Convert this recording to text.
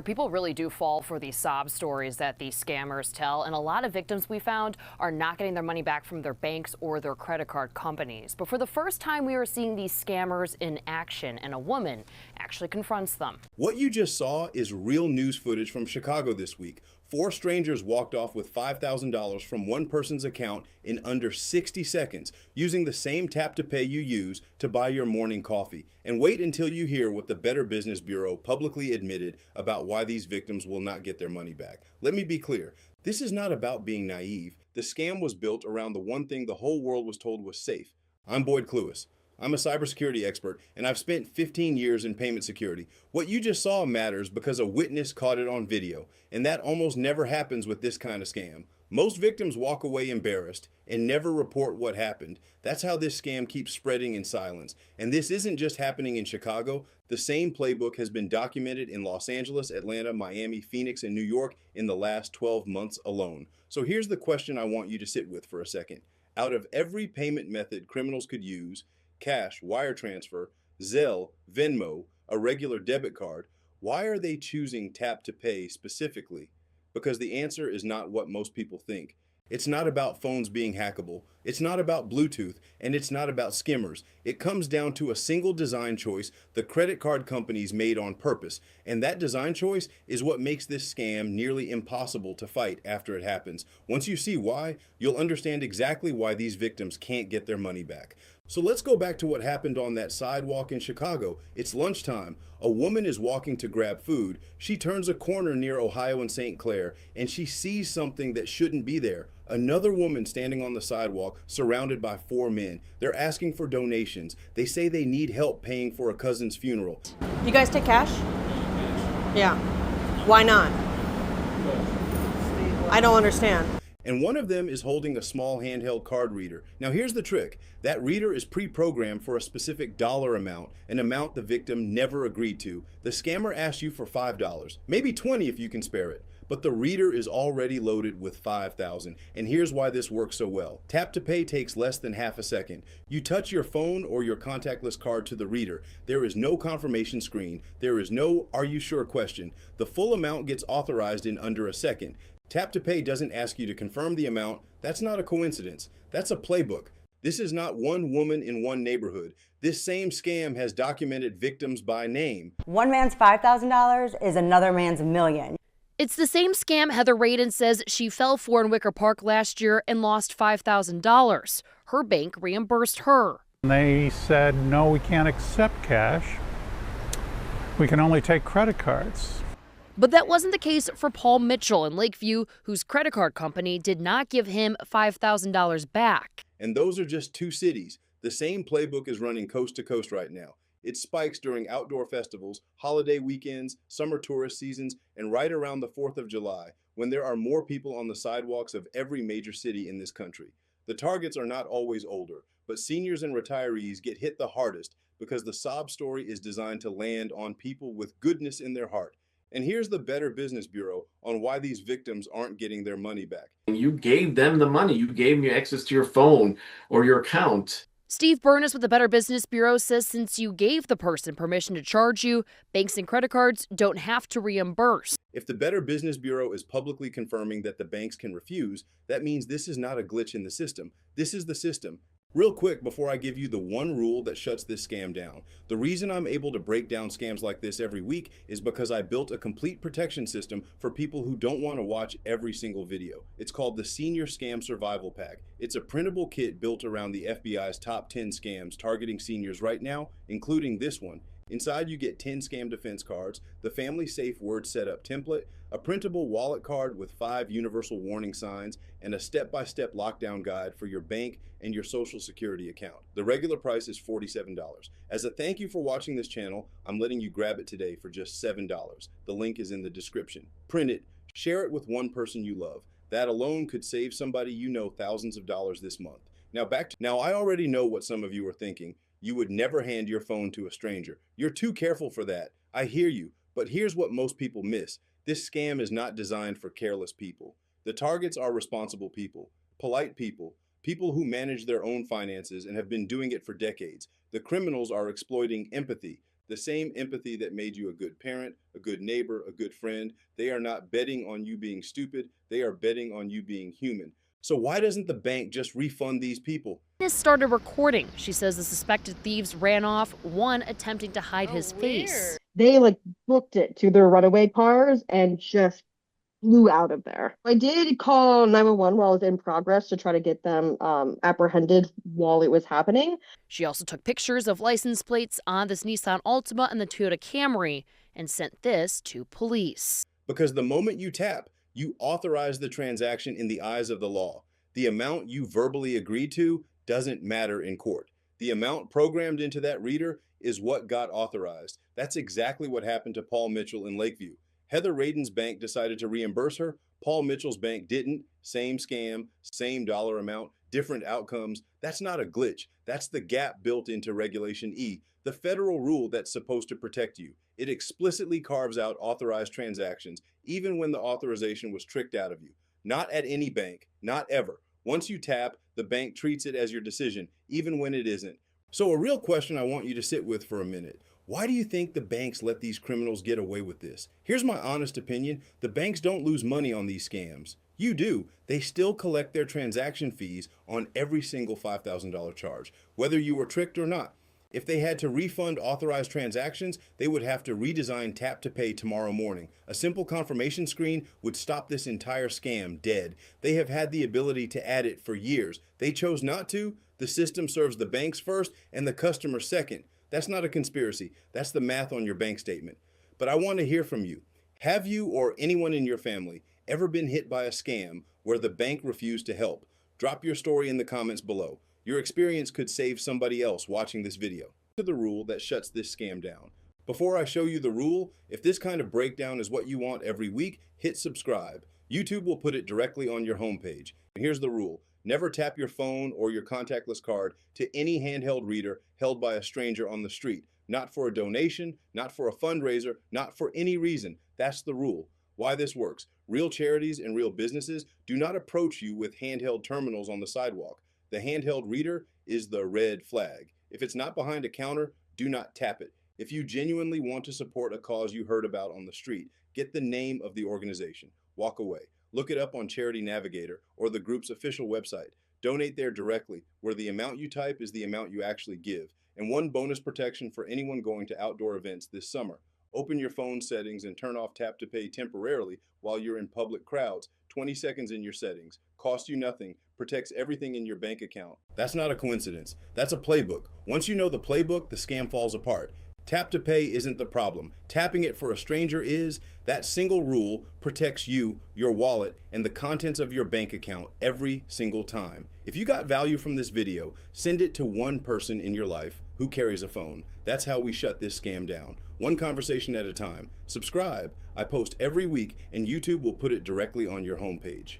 People really do fall for these sob stories that these scammers tell, and a lot of victims we found are not getting their money back from their banks or their credit card companies. But for the first time, we are seeing these scammers in action, and a woman actually confronts them. What you just saw is real news footage from Chicago this week. 4 strangers walked off with $5,000 from one person's account in under 60 seconds using the same tap to pay you use to buy your morning coffee. And wait until you hear what the Better Business Bureau publicly admitted about why these victims will not get their money back. Let me be clear. This is not about being naive. The scam was built around the one thing the whole world was told was safe. I'm Clewis. I'm a cybersecurity expert, and I've spent 15 years in payment security. What you just saw matters because a witness caught it on video, and that almost never happens with this kind of scam. Most victims walk away embarrassed and never report what happened. That's how this scam keeps spreading in silence. And this isn't just happening in Chicago. The same playbook has been documented in Los Angeles, Atlanta, Miami, Phoenix, and New York in the last 12 months alone. So here's the question I want you to sit with for a second. Out of every payment method criminals could use, cash, wire transfer, Zelle, Venmo, a regular debit card, why are they choosing tap to pay specifically? Because the answer is not what most people think. It's not about phones being hackable. It's not about Bluetooth, and it's not about skimmers. It comes down to a single design choice the credit card companies made on purpose, and that design choice is what makes this scam nearly impossible to fight after it happens. Once you see why, you'll understand exactly why these victims can't get their money back. So let's go back to what happened on that sidewalk in Chicago. It's lunchtime. A woman is walking to grab food. She turns a corner near Ohio and St. Clair, and she sees something that shouldn't be there. Another woman standing on the sidewalk, surrounded by 4 men. They're asking for donations. They say they need help paying for a cousin's funeral. You guys take cash? Yeah. Why not? I don't understand. And one of them is holding a small handheld card reader. Now here's the trick. That reader is pre-programmed for a specific dollar amount, an amount the victim never agreed to. The scammer asks you for $5, maybe $20 if you can spare it. But the reader is already loaded with $5,000. And here's why this works so well. Tap to pay takes less than half a second. You touch your phone or your contactless card to the reader. There is no confirmation screen. There is no "are you sure" question. The full amount gets authorized in under a second. Tap to pay doesn't ask you to confirm the amount. That's not a coincidence. That's a playbook. This is not one woman in one neighborhood. This same scam has documented victims by name. One man's $5,000 is another man's million. It's the same scam Heather Radin says she fell for in Wicker Park last year and lost $5,000. Her bank reimbursed her. They said, no, we can't accept cash. We can only take credit cards. But that wasn't the case for Paul Mitchell in Lakeview, whose credit card company did not give him $5,000 back. And those are just 2 cities. The same playbook is running coast to coast right now. It spikes during outdoor festivals, holiday weekends, summer tourist seasons, and right around the 4th of July, when there are more people on the sidewalks of every major city in this country. The targets are not always older, but seniors and retirees get hit the hardest because the sob story is designed to land on people with goodness in their heart. And here's the Better Business Bureau on why these victims aren't getting their money back. You gave them the money. You gave them your access to your phone or your account. Steve Burness with the Better Business Bureau says since you gave the person permission to charge you, banks and credit cards don't have to reimburse. If the Better Business Bureau is publicly confirming that the banks can refuse, that means this is not a glitch in the system. This is the system. Real quick, before I give you the one rule that shuts this scam down. The reason I'm able to break down scams like this every week is because I built a complete protection system for people who don't want to watch every single video. It's called the Senior Scam Survival Pack. It's a printable kit built around the FBI's top 10 scams targeting seniors right now, including this one. Inside you get 10 scam defense cards, the family safe word setup template, a printable wallet card with 5 universal warning signs, and a step-by-step lockdown guide for your bank and your social security account. The regular price is $47. As a thank you for watching this channel, I'm letting you grab it today for just $7. The link is in the description. Print it, share it with one person you love. That alone could save somebody you know thousands of dollars this month. Now I already know what some of you are thinking. You would never hand your phone to a stranger. You're too careful for that. I hear you, but here's what most people miss. This scam is not designed for careless people. The targets are responsible people, polite people, people who manage their own finances and have been doing it for decades. The criminals are exploiting empathy. The same empathy that made you a good parent, a good neighbor, a good friend. They are not betting on you being stupid. They are betting on you being human. So why doesn't the bank just refund these people? Witness started recording. She says the suspected thieves ran off, one attempting to hide his face. They booked it to their runaway cars and just flew out of there. I did call 911 while it was in progress to try to get them apprehended while it was happening. She also took pictures of license plates on this Nissan Altima and the Toyota Camry and sent this to police. Because the moment you tap, you authorize the transaction in the eyes of the law. The amount you verbally agreed to doesn't matter in court. The amount programmed into that reader is what got authorized. That's exactly what happened to Paul Mitchell in Lakeview. Heather Radin's bank decided to reimburse her. Paul Mitchell's bank didn't. Same scam, same dollar amount, different outcomes. That's not a glitch. That's the gap built into Regulation E, the federal rule that's supposed to protect you. It explicitly carves out authorized transactions, even when the authorization was tricked out of you. Not at any bank, not ever. Once you tap, the bank treats it as your decision, even when it isn't. So a real question I want you to sit with for a minute. Why do you think the banks let these criminals get away with this? Here's my honest opinion. The banks don't lose money on these scams. You do. They still collect their transaction fees on every single $5,000 charge, whether you were tricked or not. If they had to refund authorized transactions, they would have to redesign Tap to Pay tomorrow morning. A simple confirmation screen would stop this entire scam dead. They have had the ability to add it for years. They chose not to. The system serves the banks first and the customer second. That's not a conspiracy. That's the math on your bank statement. But I want to hear from you. Have you or anyone in your family ever been hit by a scam where the bank refused to help? Drop your story in the comments below. Your experience could save somebody else watching this video. To the rule that shuts this scam down. Before I show you the rule, if this kind of breakdown is what you want every week, hit subscribe. YouTube will put it directly on your homepage. And here's the rule. Never tap your phone or your contactless card to any handheld reader held by a stranger on the street. Not for a donation, not for a fundraiser, not for any reason. That's the rule. Why this works. Real charities and real businesses do not approach you with handheld terminals on the sidewalk. The handheld reader is the red flag. If it's not behind a counter, do not tap it. If you genuinely want to support a cause you heard about on the street, get the name of the organization. Walk away. Look it up on Charity Navigator or the group's official website. Donate there directly, where the amount you type is the amount you actually give. And one bonus protection for anyone going to outdoor events this summer. Open your phone settings and turn off Tap to Pay temporarily while you're in public crowds. 20 seconds in your settings. Costs you nothing. Protects everything in your bank account. That's not a coincidence. That's a playbook. Once you know the playbook, the scam falls apart. Tap to Pay isn't the problem. Tapping it for a stranger is. That single rule protects you, your wallet, and the contents of your bank account every single time. If you got value from this video, send it to one person in your life who carries a phone. That's how we shut this scam down. One conversation at a time. Subscribe. I post every week and YouTube will put it directly on your homepage.